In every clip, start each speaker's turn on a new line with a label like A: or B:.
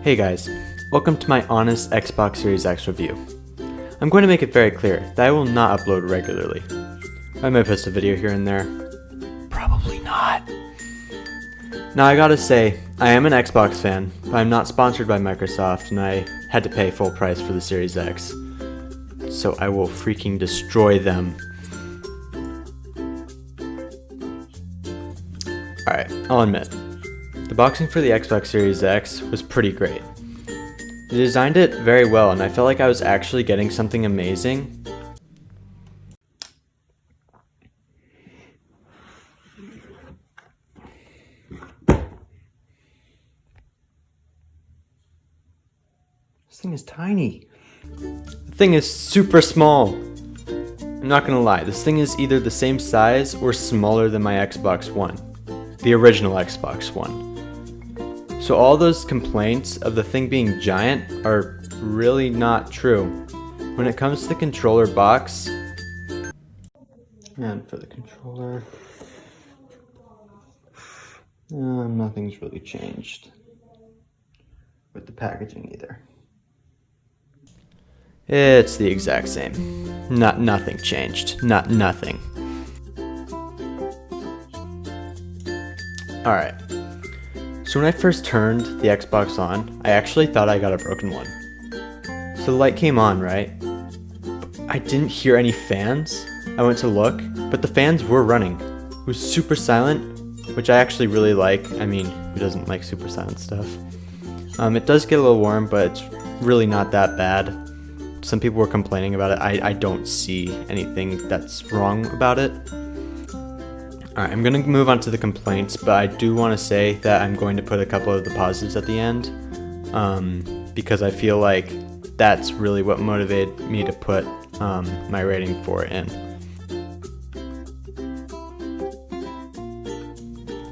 A: Hey guys, welcome to my honest Xbox Series X review. I'm going to make it very clear that I will not upload regularly. I may post a video here and there. Probably not. Now I gotta say, I am an Xbox fan, but I'm not sponsored by Microsoft and I had to pay full price for the Series X. So I will freaking destroy them. Alright, I'll admit. The boxing for the Xbox Series X was pretty great. They designed it very well and I felt like I was actually getting something amazing. This thing is tiny. The thing is super small. I'm not gonna lie, this thing is either the same size or smaller than my Xbox One. The original Xbox One. So all those complaints of the thing being giant are really not true. When it comes to the controller box, and for the controller, nothing's really changed with the packaging either. It's the exact same. Nothing changed. Nothing. Alright. So when I first turned the Xbox on, I actually thought I got a broken one. So the light came on, right? I didn't hear any fans. I went to look, but the fans were running. It was super silent, which I actually really like. I mean, who doesn't like super silent stuff? It does get a little warm, but it's really not that bad. Some people were complaining about it. I don't see anything that's wrong about it. Alright, I'm going to move on to the complaints, but I do want to say that I'm going to put a couple of the positives at the end, because I feel like that's really what motivated me to put my rating for it in.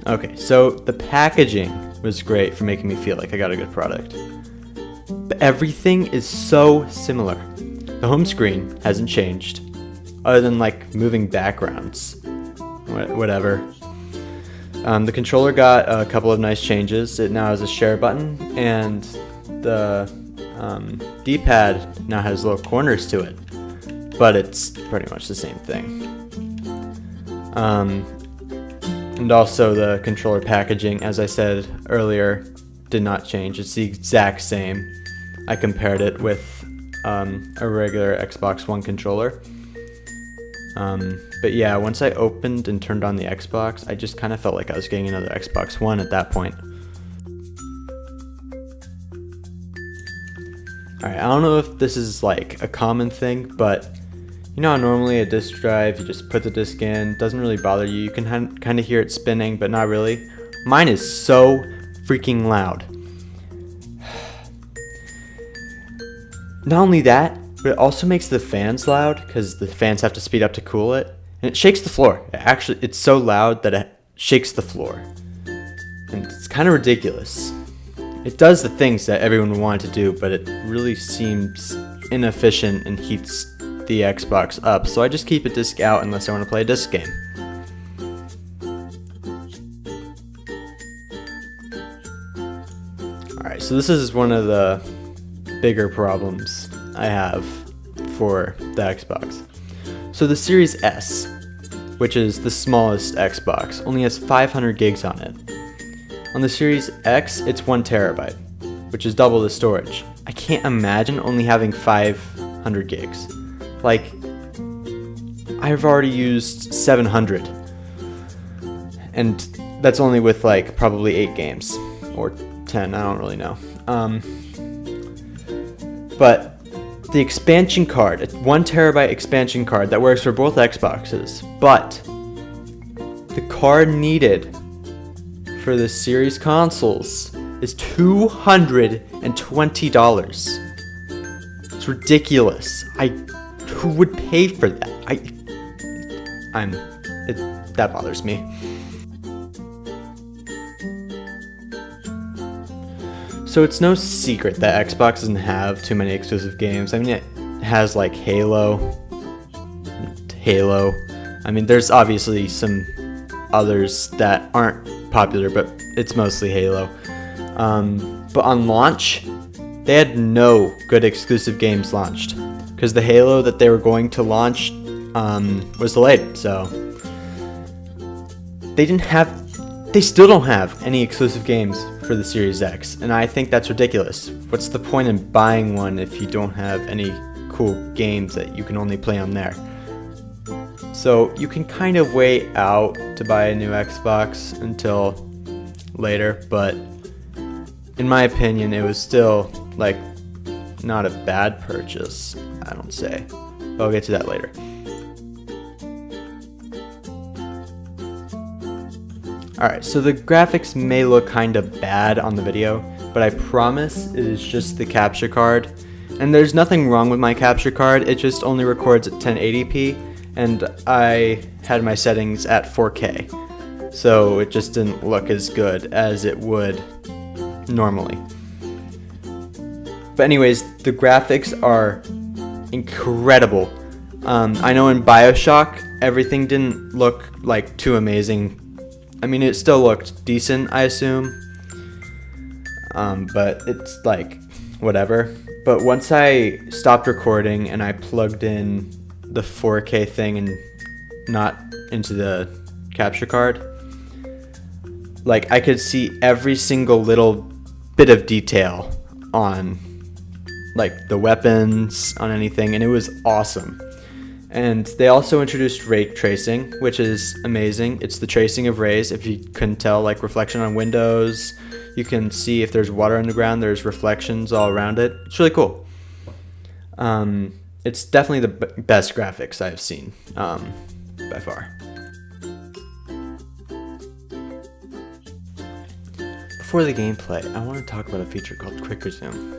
A: Okay, so the packaging was great for making me feel like I got a good product. But everything is so similar. The home screen hasn't changed, other than like moving backgrounds. Whatever. The controller got a couple of nice changes. It now has a share button, and the D-pad now has little corners to it, but it's pretty much the same thing. And also the controller packaging, as I said earlier, did not change. It's the exact same. I compared it with a regular Xbox One controller. But yeah, once I opened and turned on the Xbox, I just kind of felt like I was getting another Xbox One at that point. Alright, I don't know if this is like a common thing, but you know how normally a disk drive, you just put the disk in, doesn't really bother you, you can kind of hear it spinning, but not really. Mine is so freaking loud. Not only that, but it also makes the fans loud, because the fans have to speed up to cool it. And it shakes the floor. It's so loud that it shakes the floor. And it's kind of ridiculous. It does the things that everyone wanted to do, but it really seems inefficient and heats the Xbox up. So I just keep a disc out unless I want to play a disc game. Alright, so this is one of the bigger problems I have for the Xbox. So the Series S, which is the smallest Xbox, only has 500 gigs on it. On the Series X, it's 1 terabyte, which is double the storage. I can't imagine only having 500 gigs. Like, I've already used 700. And that's only with like probably 8 games, or 10, I don't really know. But the expansion card, a 1 terabyte expansion card that works for both Xboxes, but the card needed for the Series consoles is $220. It's ridiculous. Who would pay for that? That bothers me. So it's no secret that Xbox doesn't have too many exclusive games. I mean, it has like Halo. I mean, there's obviously some others that aren't popular, but it's mostly Halo. But on launch, they had no good exclusive games launched because the Halo that they were going to launch was delayed. So they still don't have any exclusive games for the Series X, and I think that's ridiculous. What's the point in buying one if you don't have any cool games that you can only play on there? So you can kind of wait out to buy a new Xbox until later, but in my opinion, it was still like not a bad purchase, I don't say. But I'll get to that later. Alright, so the graphics may look kind of bad on the video, but I promise it is just the capture card. And there's nothing wrong with my capture card, it just only records at 1080p, and I had my settings at 4K. So it just didn't look as good as it would normally. But anyways, the graphics are incredible. I know in BioShock, everything didn't look like too amazing. I mean, it still looked decent, I assume, but it's like, whatever. But once I stopped recording and I plugged in the 4K thing and not into the capture card, like, I could see every single little bit of detail on, like, the weapons, on anything, and it was awesome. And they also introduced ray tracing, which is amazing. It's the tracing of rays. If you couldn't tell, like reflection on windows, you can see if there's water on the ground, there's reflections all around it. It's really cool. It's definitely the best graphics I've seen, by far. Before the gameplay, I want to talk about a feature called Quick Resume.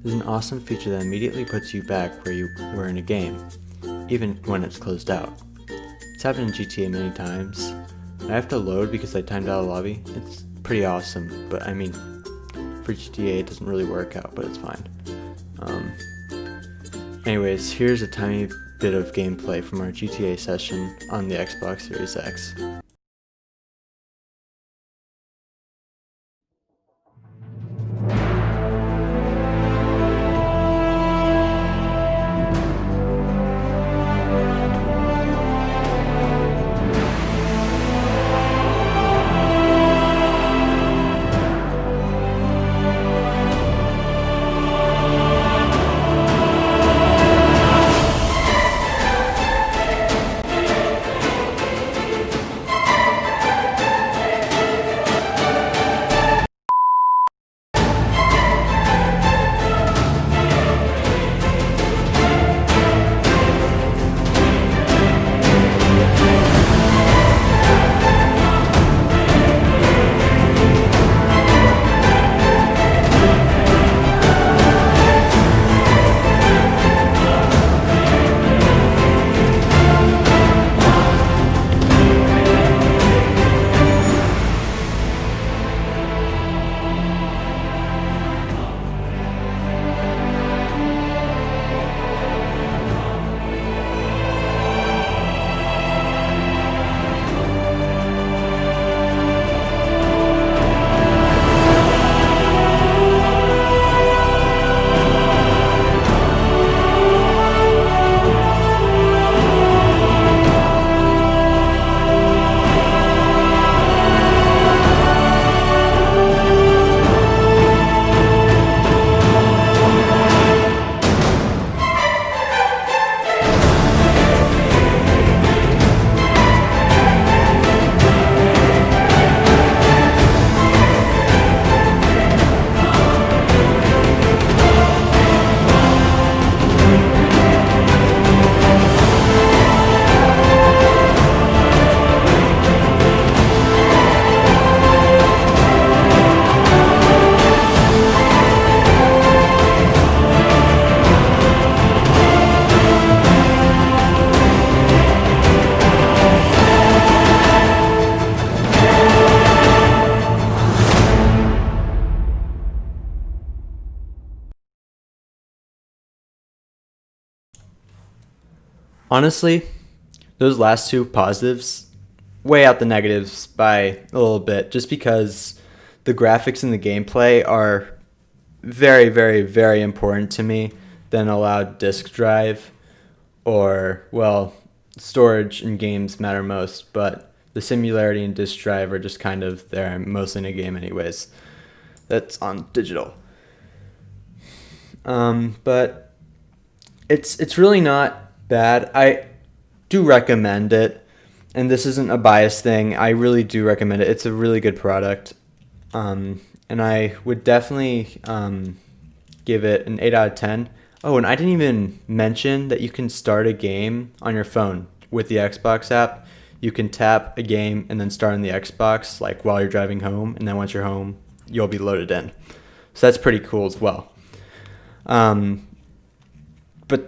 A: It's an awesome feature that immediately puts you back where you were in a game, even when it's closed out. It's happened in GTA many times. I have to load because I timed out a lobby. It's pretty awesome, but I mean, for GTA it doesn't really work out, but it's fine. Anyways, here's a tiny bit of gameplay from our GTA session on the Xbox Series X. Honestly, those last two positives weigh out the negatives by a little bit, just because the graphics and the gameplay are very, very, very important to me than a loud disk drive, or, well, storage in games matter most, but the similarity and disk drive are just kind of there mostly in a game anyways. That's on digital. But it's really not bad. I do recommend it, and this isn't a biased thing. I really do recommend it. It's a really good product, and I would definitely give it an 8 out of 10. Oh, and I didn't even mention that you can start a game on your phone with the Xbox app. You can tap a game and then start on the Xbox like while you're driving home, and then once you're home, you'll be loaded in. So that's pretty cool as well. But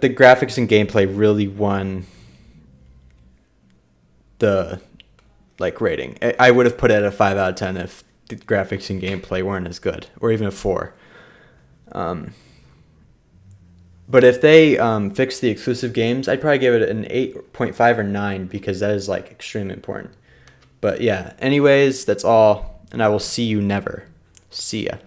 A: the graphics and gameplay really won the rating. I would have put it at a 5 out of 10 if the graphics and gameplay weren't as good, or even a 4. But if they fix the exclusive games, I'd probably give it an 8.5 or 9 because that is extremely important. But yeah, anyways, that's all, and I will see you never. See ya.